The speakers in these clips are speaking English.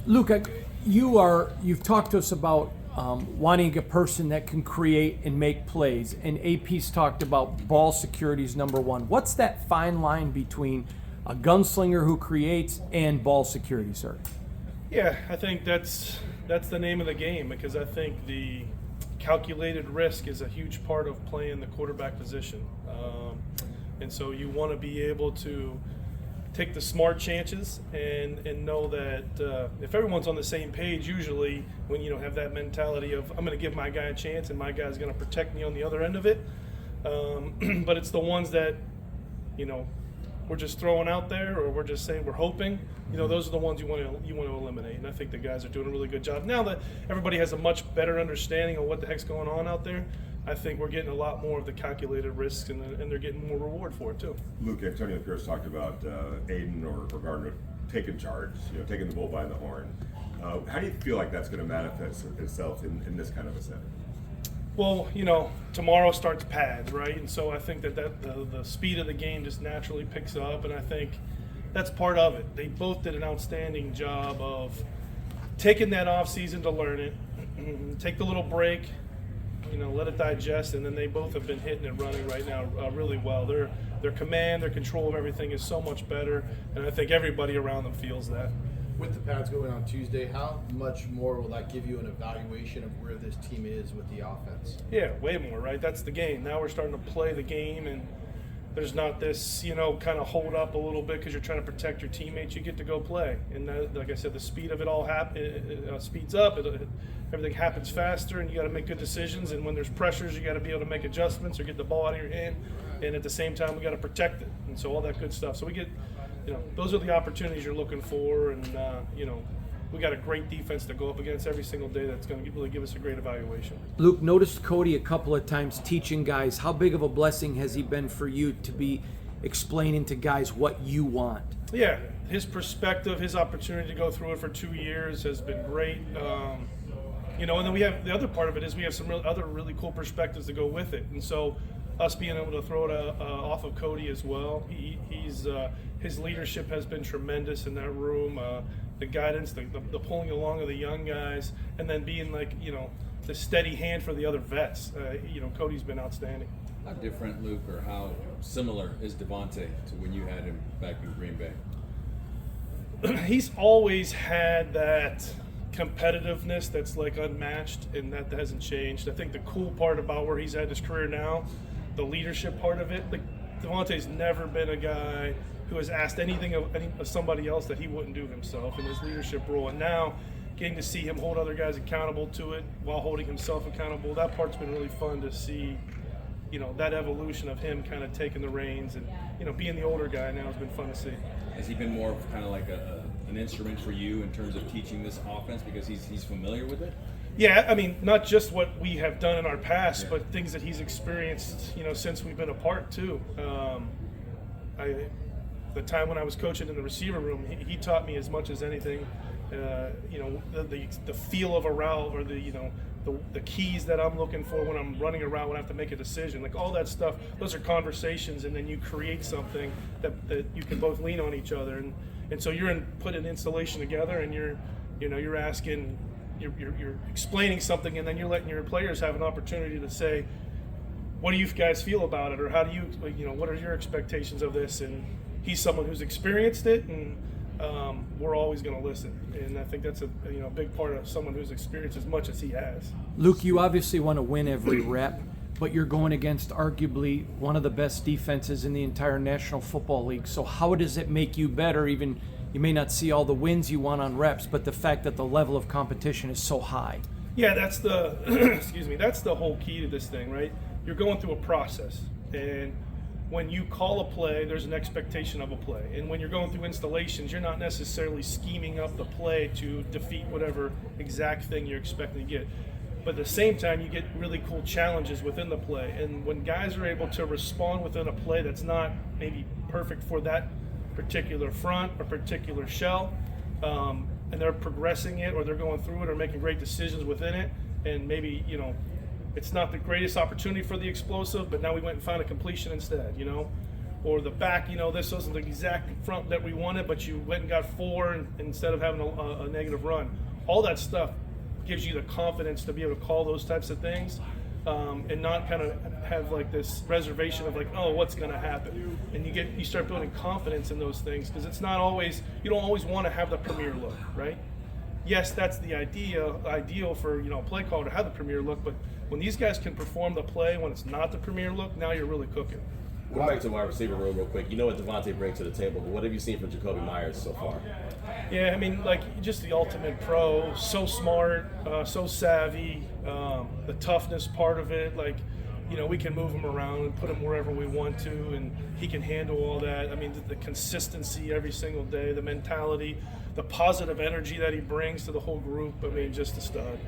Luke, you've talked to us about wanting a person that can create and make plays, and AP's talked about ball security is number one. What's that fine line between a gunslinger who creates and ball security, sir? Yeah, I think that's the name of the game, because I think the calculated risk is a huge part of playing the quarterback position. And so you want to be able to take the smart chances and know that if everyone's on the same page, usually when you have that mentality of I'm going to give my guy a chance and my guy's going to protect me on the other end of it. But it's the ones that we're just throwing out there, or we're just saying we're hoping. Those are the ones you want to eliminate. And I think the guys are doing a really good job. Now that everybody has a much better understanding of what the heck's going on out there, I think we're getting a lot more of the calculated risks, and they're getting more reward for it too. Luke, Antonio Pierce talked about Aiden or Gardner taking charge, taking the bull by the horn. How do you feel like that's going to manifest itself in this kind of a setting? Well, tomorrow starts pads, right? And so I think that the speed of the game just naturally picks up, and I think that's part of it. They both did an outstanding job of taking that off season to learn it, take the little break, let it digest, and then they both have been hitting and running right now really well. Their command, their control of everything is so much better, and I think everybody around them feels that. With the pads going on Tuesday, how much more will that give you an evaluation of where this team is with the offense? Yeah, way more, right? That's the game. Now we're starting to play the game, and there's not this, kind of hold up a little bit because you're trying to protect your teammates. You get to go play. And like I said, the speed of it all speeds up. Everything happens faster, and you got to make good decisions. And when there's pressures, you got to be able to make adjustments or get the ball out of your hand. And at the same time, we got to protect it. And so all that good stuff. So we get, those are the opportunities you're looking for. And, we got a great defense to go up against every single day that's going to really give us a great evaluation. Luke, noticed Cody a couple of times teaching guys. How big of a blessing has he been for you to be explaining to guys what you want? Yeah, his perspective, his opportunity to go through it for 2 years has been great. And then we have the other part of it is we have some other really cool perspectives to go with it. And so us being able to throw it off of Cody as well, he's his leadership has been tremendous in that room. The guidance, the pulling along of the young guys, and then being the steady hand for the other vets. Cody's been outstanding. How different, Luke, or how similar is Davante to when you had him back in Green Bay? He's always had that competitiveness that's unmatched, and that hasn't changed. I think the cool part about where he's at his career now, the leadership part of it, Davante's never been a guy who has asked anything of somebody else that he wouldn't do himself in his leadership role. And now getting to see him hold other guys accountable to it while holding himself accountable, that part's been really fun to see, that evolution of him kind of taking the reins and, being the older guy now has been fun to see. Has he been more of kind of like an instrument for you in terms of teaching this offense because he's familiar with it? Yeah, I mean, not just what we have done in our past, but things that he's experienced, since we've been apart too. The time when I was coaching in the receiver room, he taught me as much as anything. The feel of a route, or the keys that I'm looking for when I'm running a route, when I have to make a decision, all that stuff. Those are conversations, and then you create something that you can both lean on each other, and so you're put an installation together, and you're asking, you're explaining something, and then you're letting your players have an opportunity to say, what do you guys feel about it, or how do you, what are your expectations of this? And he's someone who's experienced it, and we're always going to listen. And I think that's a big part of someone who's experienced as much as he has. Luke, you obviously want to win every rep, but you're going against arguably one of the best defenses in the entire National Football League. So how does it make you better? Even you may not see all the wins you want on reps, but the fact that the level of competition is so high. Yeah, that's the that's the whole key to this thing, right? You're going through a process, and when you call a play, there's an expectation of a play. And when you're going through installations, you're not necessarily scheming up the play to defeat whatever exact thing you're expecting to get. But at the same time, you get really cool challenges within the play. And when guys are able to respond within a play that's not maybe perfect for that particular front or particular shell, and they're progressing it, or they're going through it, or making great decisions within it, and maybe, it's not the greatest opportunity for the explosive, but now we went and found a completion instead, or the back, this wasn't the exact front that we wanted, but you went and got 4 instead of having a negative run. All that stuff gives you the confidence to be able to call those types of things. And not kind of have like this reservation of like, oh, what's going to happen, and you start building confidence in those things, because it's not always, you don't always want to have the premier look, right? Yes, that's the ideal for a play caller to have the premier look, but when these guys can perform the play when it's not the premier look, now you're really cooking. Going back to wide receiver room real quick, you know what Davante brings to the table, but what have you seen from Jacoby Myers so far? Yeah, I mean, like, just the ultimate pro, so smart, so savvy, the toughness part of it, like, we can move him around and put him wherever we want to, and he can handle all that. I mean, the consistency every single day, the mentality, the positive energy that he brings to the whole group, I mean, just a stud.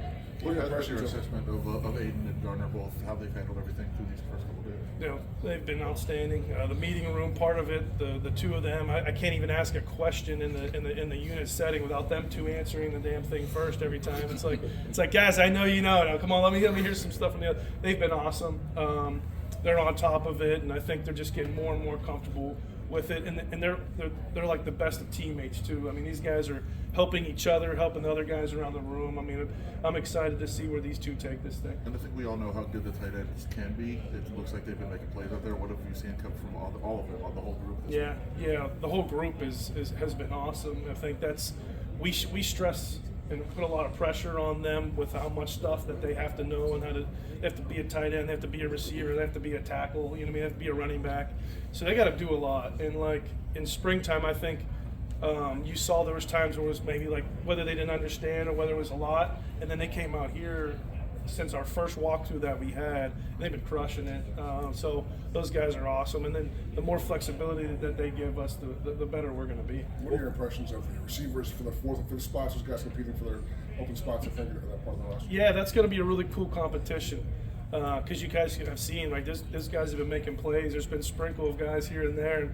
What is your assessment of Aiden and Garner both, how they've handled everything through these first couple days? They've been outstanding. The meeting room part of it, the two of them, I can't even ask a question in the unit setting without them two answering the damn thing first every time. It's like guys, I know you know. Now come on, let me hear some stuff from the other. They've been awesome. They're on top of it, and I think they're just getting more and more comfortable with it, and they're like the best of teammates too. I mean, these guys are helping each other, helping the other guys around the room. I mean, I'm excited to see where these two take this thing. And I think we all know how good the tight ends can be. It looks like they've been making plays out there. What have you seen come from all of them, the whole group? Yeah, the whole group has been awesome. I think we stress and put a lot of pressure on them with how much stuff that they have to know, and they have to be a tight end, they have to be a receiver, they have to be a tackle, they have to be a running back. So they got to do a lot. And like in springtime, I think you saw there was times where it was maybe like whether they didn't understand or whether it was a lot, and then they came out here since our first walkthrough that we had, they've been crushing it. So those guys are awesome, and then the more flexibility that they give us, the better we're going to be. What are your impressions of the receivers for the 4th and 5th spots? Those guys competing for their open spots, I think, in that part of the roster. Yeah, that's going to be a really cool competition, because you guys have seen, like, these guys have been making plays. There's been a sprinkle of guys here and there,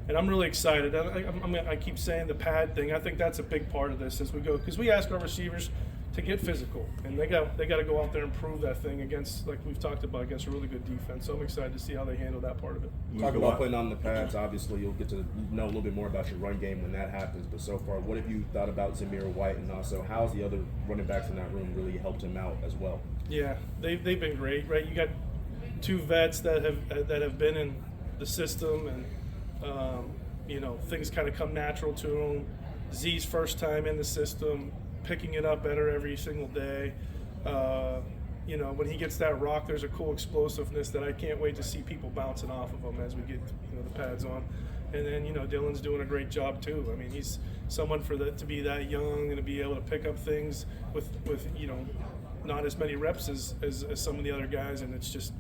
and I'm really excited. I keep saying the pad thing. I think that's a big part of this as we go, because we ask our receivers to get physical, and they got to go out there and prove that thing against, like we've talked about, against a really good defense. So I'm excited to see how they handle that part of it. Talk about putting on the pads. Obviously, you'll get to know a little bit more about your run game when that happens. But so far, what have you thought about Zamir White, and also how's the other running backs in that room really helped him out as well? Yeah, they've been great, right? You got two vets that have been in the system, and things kind of come natural to them. Z's first time in the system, picking it up better every single day. When he gets that rock, there's a cool explosiveness that I can't wait to see people bouncing off of him as we get the pads on. And then Dylan's doing a great job too. I mean, he's someone to be that young and to be able to pick up things with not as many reps as some of the other guys, and it's just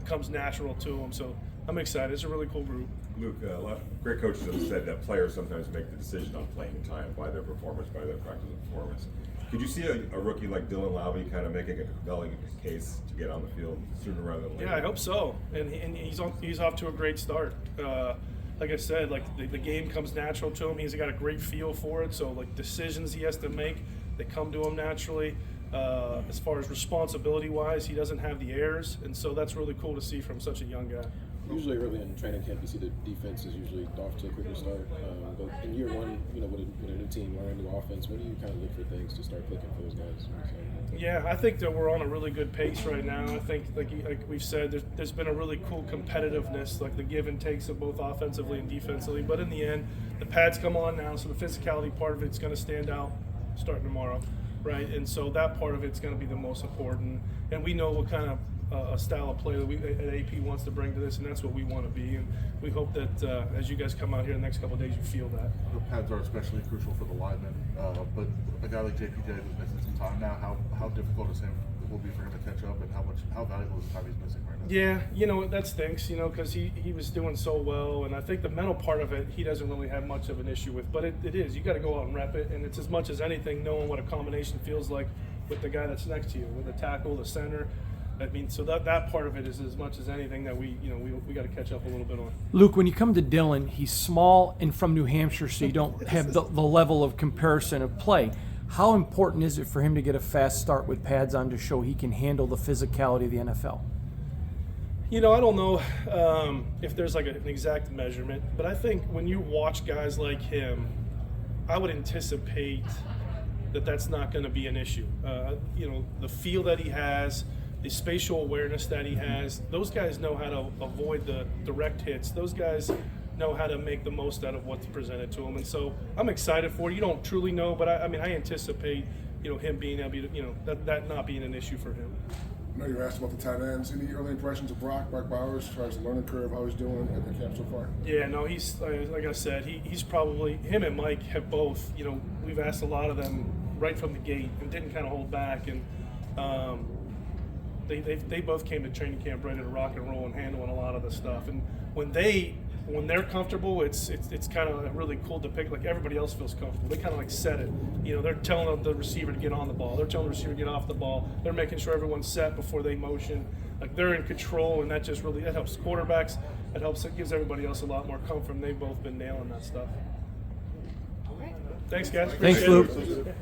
comes natural to him. So I'm excited. It's a really cool group. Luke, a lot of great coaches have said that players sometimes make the decision on playing time by their performance, by their practice and performance. Could you see a rookie like Dylan Lowry kind of making a compelling case to get on the field sooner rather than later? Yeah, I hope so. And he's off to a great start. Like I said, like the game comes natural to him. He's got a great feel for it. So like decisions he has to make, they come to him naturally. As far as responsibility-wise, he doesn't have the errors, and so that's really cool to see from such a young guy. Usually early in training camp, you see the defense is usually off to a quicker start. But in year one, with a new team, learning a new offense, when do you kind of look for things to start clicking for those guys? Yeah, I think that we're on a really good pace right now. I think, like we've said, there's been a really cool competitiveness, like the give and takes of both offensively and defensively. But in the end, the pads come on now, so the physicality part of it's going to stand out starting tomorrow, right? And so that part of it's going to be the most important. And we know what kind of a style of play that AP wants to bring to this, and that's what we want to be. And we hope that as you guys come out here in the next couple of days, you feel that. The pads are especially crucial for the linemen, but a guy like JPJ who's missing some time now, how difficult is him? Will be for him to catch up, and how valuable is the time he's missing right now? Yeah, that stinks, because he was doing so well, and I think the mental part of it he doesn't really have much of an issue with, but it is. You got to go out and rep it, and it's as much as anything knowing what a combination feels like with the guy that's next to you, with the tackle, the center. I mean, so that part of it is as much as anything that we got to catch up a little bit on. Luke, when you come to Dylan, he's small and from New Hampshire, so you don't have the level of comparison of play. How important is it for him to get a fast start with pads on to show he can handle the physicality of the NFL? I don't know if there's like an exact measurement, but I think when you watch guys like him, I would anticipate that that's not going to be an issue. The feel that he has, the spatial awareness that he has, those guys know how to avoid the direct hits. Those guys know how to make the most out of what's presented to them. And so I'm excited for it. You don't truly know, but I anticipate, him being able to, that not being an issue for him. I know you asked about the tight ends. Any early impressions of Brock Bowers, as far as the learning curve, how he's doing at the camp so far? Yeah, no, he's, like I said, he's probably, him and Mike have both, we've asked a lot of them right from the gate and didn't kind of hold back. And they both came to training camp ready to rock and roll and handling a lot of the stuff. And when they're comfortable, it's kind of really cool to pick. Like everybody else feels comfortable. They kind of like set it. They're telling the receiver to get on the ball. They're telling the receiver to get off the ball. They're making sure everyone's set before they motion. Like they're in control, and that helps quarterbacks. It gives everybody else a lot more comfort. And they've both been nailing that stuff. Thanks, guys. Thanks, Appreciate Luke. it.